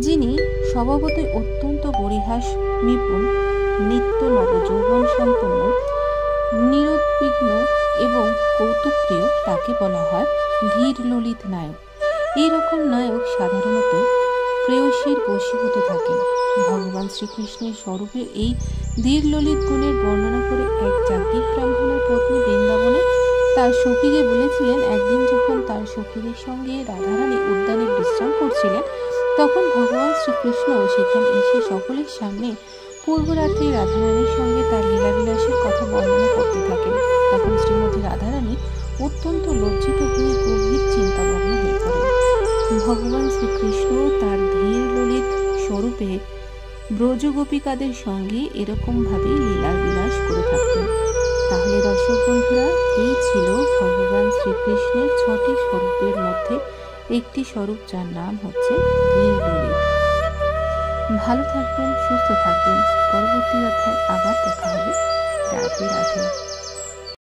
যিনি স্বভাবতই অত্যন্ত পরিহাস নিপুণ, নিত্য নবযৌবন সম্পন্ন, নিরুদ্বিগ্ন এবং কৌতুকপ্রিয়, তাকে বলা হয় ধীর ললিত নায়ক। এইরকম নায়ক সাধারণত প্রেয়সীর বশীভূত থাকেন। ভগবান শ্রীকৃষ্ণের স্বরূপের এই ধীর ললিত গুণের বর্ণনা করে এক যাজ্ঞিক ব্রাহ্মণের পত্নী বৃন্দাবনে তার সখীকে বলেছিলেন, একদিন যখন তার সখীদের সঙ্গে রাধারানী উদ্যানে বিশ্রাম করছিলেন, তখন ভগবান শ্রীকৃষ্ণ সেখানে এসে সকলের সামনে পূর্বরাত্রি রাধারানীর সঙ্গে তার লীলাবিলাসের কথা বর্ণনা করতে থাকেন। তখন শ্রীমতী রাধারানী অত্যন্ত লজ্জিত হয়ে গভীর চিন্তামগ্ন হয়ে পড়েন। ভগবান শ্রীকৃষ্ণ তার ধীর ললিত স্বরূপে ব্রজগোপিকাদের সঙ্গে এরকম ভাবে লীলা বিলাস করে থাকতেন। তাহলে দর্শক বন্ধুরা, এই ছিল ভগবান শ্রীকৃষ্ণের 6টি স্বরূপের মধ্যে একটি স্বরূপ, যার নাম হচ্ছে ধীর ললিত। ভালো থাকবেন, সুস্থ থাকবেন। পরবর্তী অধ্যায়ে আবার দেখা হবে। রাধে রাধে।